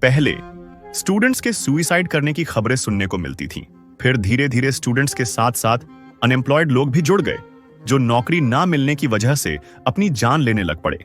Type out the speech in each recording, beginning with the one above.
पहले स्टूडेंट्स के सुइसाइड करने की खबरें सुनने को मिलती थीं। फिर धीरे धीरे स्टूडेंट्स के साथ साथ अनएम्प्लॉयड लोग भी जुड़ गए, जो नौकरी ना मिलने की वजह से अपनी जान लेने लग पड़े।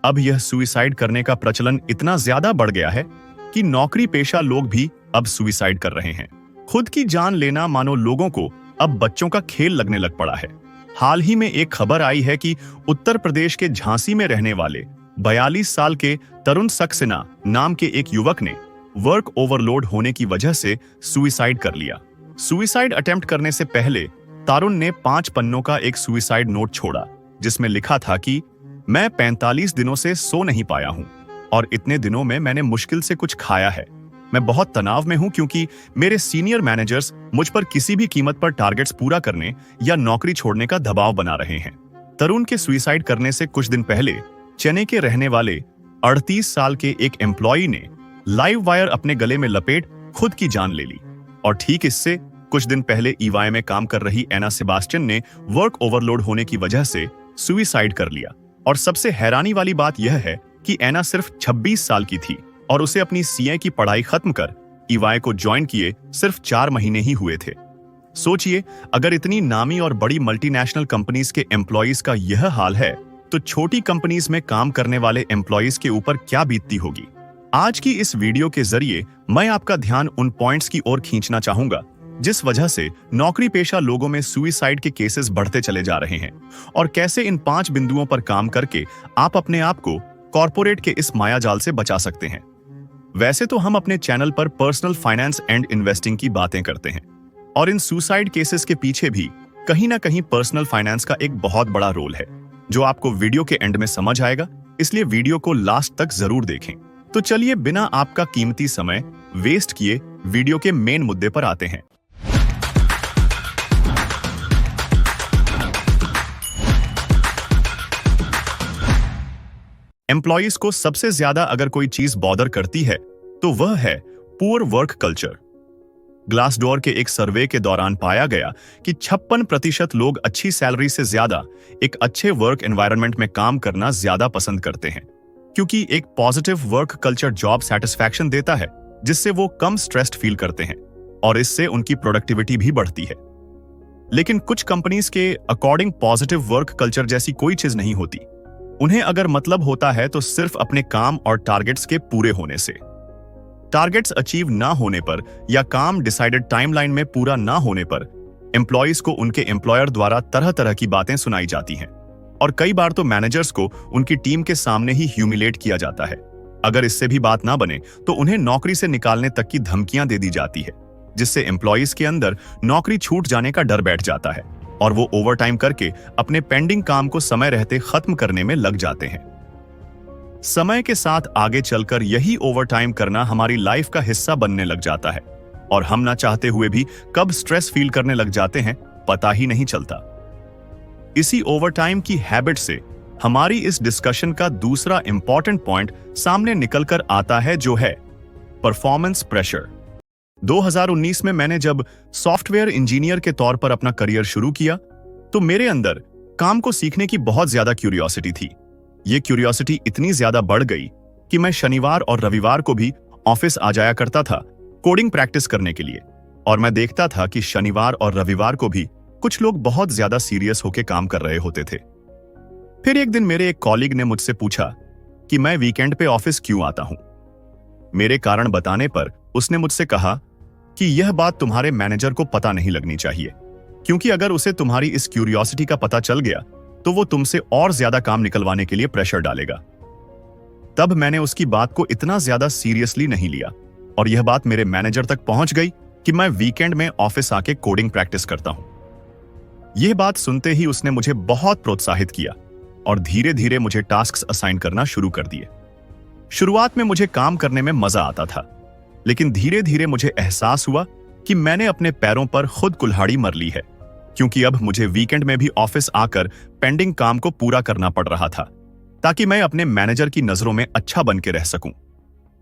अब यह सुइसाइड करने का प्रचलन इतना ज्यादा बढ़ गया है कि नौकरी पेशा लोग भी अब सुइसाइड कर रहे हैं। खुद की जान लेना मानो लोगों को अब बच्चों का खेल लगने लग पड़ा है। हाल ही में एक खबर आई है कि उत्तर प्रदेश के झांसी में रहने वाले 42 साल के तरुण सक्सेना नाम के एक युवक ने वर्क ओवरलोड होने की वजह से सुइसाइड कर लिया। सुइसाइड अटेम्प्ट करने से पहले तरुण ने 5 पन्नों का एक सुइसाइड नोट छोड़ा, जिसमें लिखा था कि मैं 45 दिनों से सो नहीं पाया हूं और इतने दिनों में मैंने मुश्किल से कुछ खाया है। मैं बहुत तनाव में हूं क्योंकि मेरे सीनियर मैनेजर्स मुझ पर किसी भी कीमत पर टारगेट्स पूरा करने या नौकरी छोड़ने का दबाव बना रहे हैं। तरुण के सुइसाइड करने से कुछ दिन पहले चेन्नई के रहने वाले 38 साल के एक एम्प्लॉई ने लाइव वायर अपने गले में लपेट खुद की जान ले ली। और ठीक इससे कुछ दिन पहले ईवाई में काम कर रही एना सेबास्टियन ने वर्क ओवरलोड होने की वजह से सुइसाइड कर लिया। और सबसे हैरानी वाली बात यह है कि एना सिर्फ 26 साल की थी और उसे अपनी सीए की पढ़ाई खत्म कर ईवाई को ज्वाइन किए सिर्फ 4 महीने ही हुए थे। सोचिए, अगर इतनी नामी और बड़ी मल्टीनेशनल कंपनीज के एम्प्लॉइज का यह हाल है, तो छोटी कंपनीज में काम करने वाले एम्प्लॉइज के ऊपर क्या बीतती होगी। आज की इस वीडियो के जरिए मैं आपका ध्यान उन पॉइंट्स की ओर खींचना चाहूंगा जिस वजह से नौकरी पेशा लोगों में सुइसाइड के केसेस बढ़ते चले जा रहे हैं, और कैसे इन 5 बिंदुओं पर काम करके आप अपने आप को कॉर्पोरेट के इस मायाजाल से बचा सकते हैं। वैसे तो हम अपने चैनल पर पर्सनल फाइनेंस एंड इन्वेस्टिंग की बातें करते हैं, और इन सुसाइड केसेस के पीछे भी कहीं ना कहीं पर्सनल फाइनेंस का एक बहुत बड़ा रोल है, जो आपको वीडियो के एंड में समझ आएगा। इसलिए वीडियो को लास्ट तक जरूर देखें। तो चलिए बिना आपका कीमती समय वेस्ट किए वीडियो के मेन मुद्दे पर आते हैं। एम्प्लॉइज को सबसे ज्यादा अगर कोई चीज बॉदर करती है तो वह है पुअर वर्क कल्चर। ग्लासडोर के एक सर्वे के दौरान पाया गया कि 56% लोग अच्छी सैलरी से ज्यादा एक अच्छे वर्क एनवायरनमेंट में काम करना ज्यादा पसंद करते हैं, क्योंकि एक positive work culture job satisfaction देता है, जिससे वो कम स्ट्रेस्ड फील करते हैं और इससे उनकी प्रोडक्टिविटी भी बढ़ती है। लेकिन कुछ कंपनीज के अकॉर्डिंग पॉजिटिव वर्क कल्चर जैसी कोई चीज नहीं होती। उन्हें अगर मतलब होता है तो सिर्फ अपने काम और टारगेट्स के पूरे होने से। टारगेट्स अचीव ना होने पर या काम डिसाइडेड टाइमलाइन में पूरा ना होने पर एम्प्लॉइज को उनके एम्प्लॉयर द्वारा तरह तरह की बातें सुनाई जाती हैं, और कई बार तो मैनेजर्स को उनकी टीम के सामने ही ह्यूमिलेट किया जाता है। अगर इससे भी बात ना बने तो उन्हें नौकरी से निकालने तक की धमकियां दे दी जाती है, जिससे एम्प्लॉइज के अंदर नौकरी छूट जाने का डर बैठ जाता है और वो ओवरटाइम करके अपने पेंडिंग काम को समय रहते खत्म करने में लग जाते हैं। समय के साथ आगे चलकर यही ओवरटाइम करना हमारी लाइफ का हिस्सा बनने लग जाता है, और हम ना चाहते हुए भी कब स्ट्रेस फील करने लग जाते हैं पता ही नहीं चलता। इसी ओवरटाइम की हैबिट से हमारी इस डिस्कशन का दूसरा इंपॉर्टेंट पॉइंट सामने निकलकर आता है, जो है परफॉर्मेंस प्रेशर। 2019 में मैंने जब सॉफ्टवेयर इंजीनियर के तौर पर अपना करियर शुरू किया तो मेरे अंदर काम को सीखने की बहुत ज्यादा क्यूरियोसिटी थी। ये क्यूरियोसिटी इतनी ज्यादा बढ़ गई कि मैं शनिवार और रविवार को भी ऑफिस आ जाया करता था कोडिंग प्रैक्टिस करने के लिए, और मैं देखता था कि शनिवार और रविवार को भी कुछ लोग बहुत ज्यादा सीरियस होकर काम कर रहे होते थे। फिर एक दिन मेरे एक कॉलीग ने मुझसे पूछा कि मैं वीकेंड पे ऑफिस क्यों आता हूं। मेरे कारण बताने पर उसने मुझसे कहा कि यह बात तुम्हारे मैनेजर को पता नहीं लगनी चाहिए, क्योंकि अगर उसे तुम्हारी इस क्यूरियोसिटी का पता चल गया तो वो तुमसे और ज्यादा काम निकलवाने के लिए प्रेशर डालेगा। तब मैंने उसकी बात को इतना ज्यादा सीरियसली नहीं लिया, और यह बात मेरे मैनेजर तक पहुंच गई कि मैं वीकेंड में ऑफिस आके कोडिंग प्रैक्टिस करता हूं। यह बात सुनते ही उसने मुझे बहुत प्रोत्साहित किया और धीरे धीरे मुझे टास्क्स असाइन करना शुरू कर दिए। शुरुआत में मुझे काम करने में मजा आता था, लेकिन धीरे धीरे मुझे एहसास हुआ कि मैंने अपने पैरों पर खुद कुल्हाड़ी मर ली है, क्योंकि अब मुझे वीकेंड में भी ऑफिस आकर पेंडिंग काम को पूरा करना पड़ रहा था, ताकि मैं अपने मैनेजर की नजरों में अच्छा बन के रह सकूं।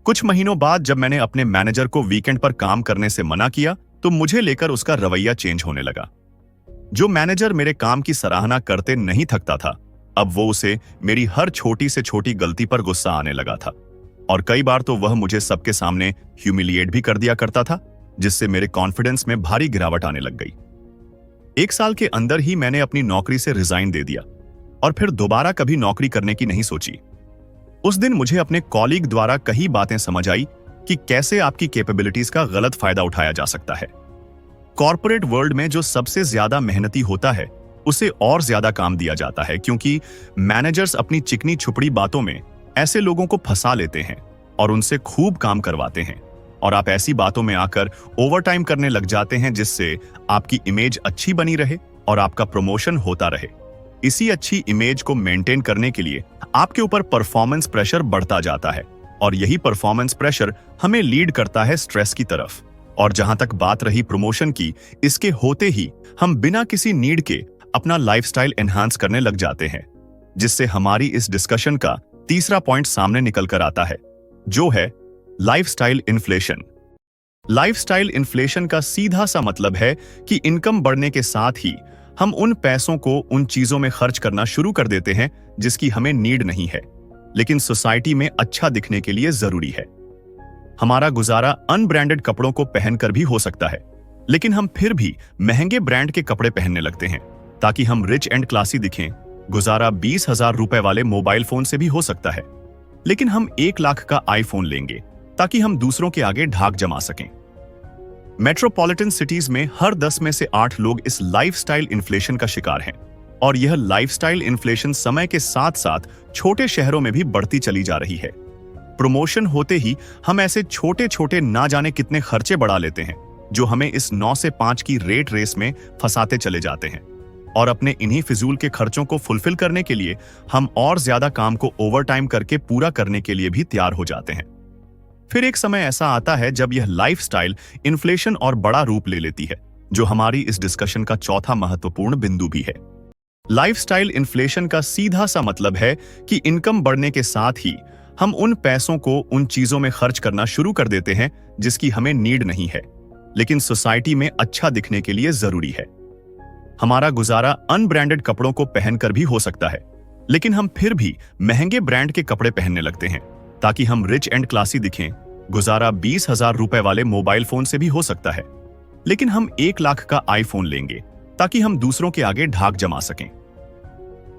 कुछ महीनों बाद जब मैंने अपने मैनेजर को वीकेंड पर काम करने से मना किया तो मुझे लेकर उसका रवैया चेंज होने लगा। जो मैनेजर मेरे काम की सराहना करते नहीं थकता था, अब वो उसे मेरी हर छोटी से छोटी गलती पर गुस्सा आने लगा था। और कई बार तो वह मुझे सबके सामने ह्यूमिलिएट भी कर दिया करता था, जिससे मेरे कॉन्फिडेंस में भारी गिरावट आने लग गई। 1 साल के अंदर ही मैंने अपनी नौकरी से रिजाइन दे दिया और फिर दोबारा कभी नौकरी करने की नहीं सोची। उस दिन मुझे अपने कॉलीग द्वारा कई बातें समझ आई कि कैसे आपकी कैपेबिलिटीज का गलत फायदा उठाया जा सकता है। कॉर्पोरेट वर्ल्ड में जो सबसे ज्यादा मेहनती होता है उसे और ज्यादा काम दिया जाता है, क्योंकि मैनेजर्स अपनी चिकनी छुपड़ी बातों में ऐसे लोगों को फंसा लेते हैं और उनसे खूब काम करवाते हैं, और आप ऐसी बातों में आकर ओवरटाइम करने लग जाते हैं, जिससे आपकी इमेज अच्छी बनी रहे और आपका प्रमोशन होता रहे। इसी अच्छी इमेज को मेंटेन करने के लिए आपके ऊपर परफॉर्मेंस प्रेशर बढ़ता जाता है, और यही परफॉर्मेंस प्रेशर हमें लीड करता है स्ट्रेस की तरफ। और जहां तक बात रही प्रमोशन की, इसके होते ही हम बिना किसी नीड के अपना लाइफस्टाइल एनहांस करने लग जाते हैं, जिससे हमारी इस डिस्कशन का तीसरा पॉइंट सामने निकल कर आता है, जो है लाइफस्टाइल इन्फ्लेशन। लाइफस्टाइल इन्फ्लेशन का सीधा सा मतलब है कि इनकम बढ़ने के साथ ही हम उन पैसों को उन चीजों में खर्च करना शुरू कर देते हैं जिसकी हमें नीड नहीं है, लेकिन सोसाइटी में अच्छा दिखने के लिए जरूरी है। हमारा गुजारा अनब्रांडेड कपड़ों को पहनकर भी हो सकता है, लेकिन हम फिर भी महंगे ब्रांड के कपड़े पहनने लगते हैं ताकि हम रिच एंड क्लासी दिखें। गुजारा 20,000 रुपए वाले मोबाइल फोन से भी हो सकता है, लेकिन हम 1 लाख का आईफोन लेंगे ताकि हम दूसरों के आगे ढाक जमा सकें। मेट्रोपॉलिटन सिटीज में हर 10 में से 8 लोग इस लाइफस्टाइल इन्फ्लेशन का शिकार हैं, और यह लाइफस्टाइल इन्फ्लेशन समय के साथ साथ छोटे शहरों में भी बढ़ती चली जा रही है। प्रमोशन होते ही हम ऐसे छोटे छोटे ना जाने कितने खर्चे बढ़ा लेते हैं, जो हमें इस 9 से 5 की रेट रेस में फंसाते चले जाते हैं, और अपने इन्हीं फिजूल के खर्चों को फुलफिल करने के लिए हम और ज्यादा काम को ओवरटाइम करके पूरा करने के लिए भी तैयार हो जाते हैं। फिर एक समय ऐसा आता है जब यह लाइफस्टाइल इन्फ्लेशन और बड़ा रूप ले लेती है, जो हमारी इस डिस्कशन का चौथा महत्वपूर्ण बिंदु भी है। लाइफस्टाइल इन्फ्लेशन का सीधा सा मतलब है कि इनकम बढ़ने के साथ ही हम उन पैसों को उन चीजों में खर्च करना शुरू कर देते हैं जिसकी हमें नीड नहीं है, लेकिन सोसाइटी में अच्छा दिखने के लिए जरूरी है। हमारा गुजारा अनब्रांडेड कपड़ों को पहनकर भी हो सकता है, लेकिन हम फिर भी महंगे ब्रांड के कपड़े पहनने लगते हैं ताकि हम रिच एंड क्लासी दिखें। गुजारा 20,000 रुपए वाले मोबाइल फोन से भी हो सकता है, लेकिन हम 1 लाख का आईफोन लेंगे ताकि हम दूसरों के आगे ढाक जमा सकें।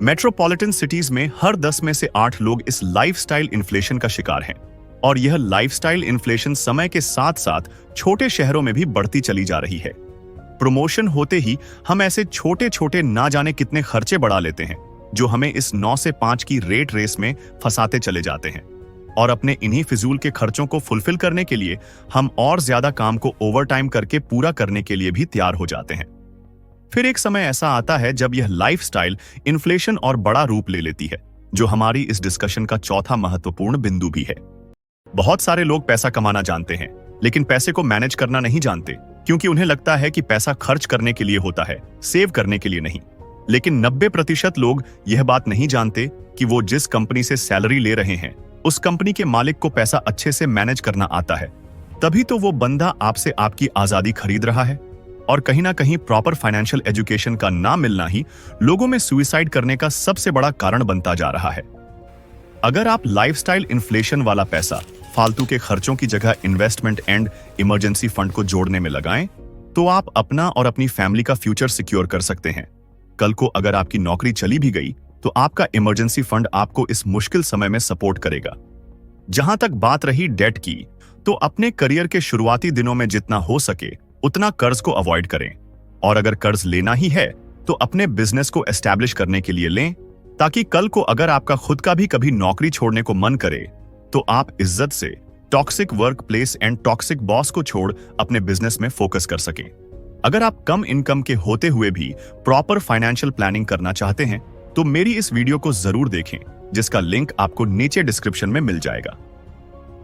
मेट्रोपॉलिटन सिटीज में हर 10 में से 8 लोग इस लाइफस्टाइल इन्फ्लेशन का शिकार हैं, और यह लाइफस्टाइल इन्फ्लेशन समय के साथ साथ छोटे शहरों में भी बढ़ती चली जा रही है। प्रमोशन होते ही हम ऐसे छोटे छोटे ना जाने कितने खर्चे बढ़ा लेते हैं, जो हमें इस 9 से 5 की रेट रेस में फंसाते चले जाते हैं, और अपने इन्हीं फिजूल के खर्चों को फुलफिल करने के लिए हम और ज्यादा काम को ओवरटाइम करके पूरा करने के लिए भी तैयार हो जाते हैं। फिर एक समय ऐसा आता है जब यह लाइफस्टाइल इन्फ्लेशन और बड़ा रूप ले लेती है, जो हमारी इस डिस्कशन का चौथा महत्वपूर्ण बिंदु भी है। बहुत सारे लोग पैसा कमाना जानते हैं, लेकिन पैसे को मैनेज करना नहीं जानते, क्योंकि उन्हें लगता है कि पैसा खर्च करने के लिए होता है, सेव करने के लिए नहीं। लेकिन 90% लोग यह बात नहीं जानते कि वो जिस कंपनी से सैलरी ले रहे हैं, उस कंपनी के मालिक को पैसा अच्छे से मैनेज करना आता है। तभी तो वो बंदा आपसे आपकी आजादी खरीद रहा है। और कहीं ना कहीं प्रॉपर फाइनेंशियल एजुकेशन का ना मिलना ही लोगों में सुसाइड करने का सबसे बड़ा कारण बनता जा रहा है। अगर आप लाइफस्टाइल इन्फ्लेशन वाला पैसा फालतू के खर्चों की जगह इन्वेस्टमेंट एंड इमरजेंसी फंड को जोड़ने में लगाएं, तो आप अपना और अपनी फैमिली का फ्यूचर सिक्योर कर सकते हैं। कल को अगर आपकी नौकरी चली भी गई, तो आपका इमरजेंसी फंड आपको इस मुश्किल समय में सपोर्ट करेगा। जहां तक बात रही डेट की, तो अपने करियर के शुरुआती दिनों में जितना हो सके उतना कर्ज को अवॉइड करें, और अगर कर्ज लेना ही है तो अपने बिजनेस को एस्टैब्लिश करने के लिए लें, ताकि कल को अगर आपका खुद का भी कभी नौकरी छोड़ने को मन करे तो आप इज्जत से toxic work place and toxic boss को छोड़ अपने बिजनेस में फोकस कर सकें। अगर आप कम इनकम के होते हुए भी प्रॉपर फाइनेंशियल प्लानिंग करना चाहते हैं, तो मेरी इस वीडियो को जरूर देखें, जिसका लिंक आपको नीचे डिस्क्रिप्शन में मिल जाएगा।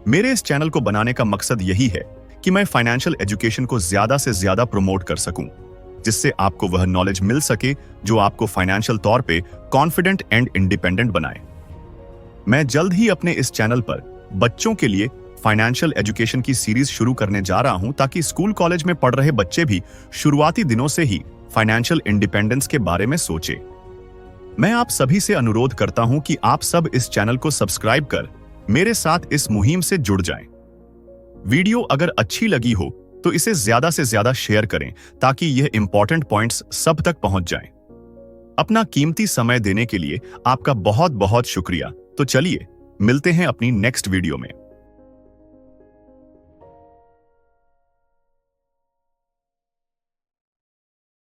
मेरे इस चैनल को बनाने का मकसद यही है कि मैं फाइनेंशियल एजुकेशन को ज्यादा से ज्यादा प्रमोट कर सकूं, जिससे आपको वह नॉलेज मिल सके जो आपको फाइनेंशियल तौर पे कॉन्फिडेंट एंड इंडिपेंडेंट बनाए। मैं जल्द ही अपने इस चैनल पर बच्चों के लिए फाइनेंशियल एजुकेशन की सीरीज शुरू करने जा रहा हूं, ताकि स्कूल कॉलेज में पढ़ रहे बच्चे भी शुरुआती दिनों से ही फाइनेंशियल इंडिपेंडेंस के बारे में सोचे। मैं आप सभी से अनुरोध करता हूं कि आप सब इस चैनल को सब्सक्राइब कर मेरे साथ इस मुहिम से जुड़ जाएं। वीडियो अगर अच्छी लगी हो तो इसे ज्यादा से ज्यादा शेयर करें ताकि यह इंपॉर्टेंट पॉइंट्स सब तक पहुंच जाएं। अपना कीमती समय देने के लिए आपका बहुत बहुत शुक्रिया। तो चलिए मिलते हैं अपनी नेक्स्ट वीडियो में।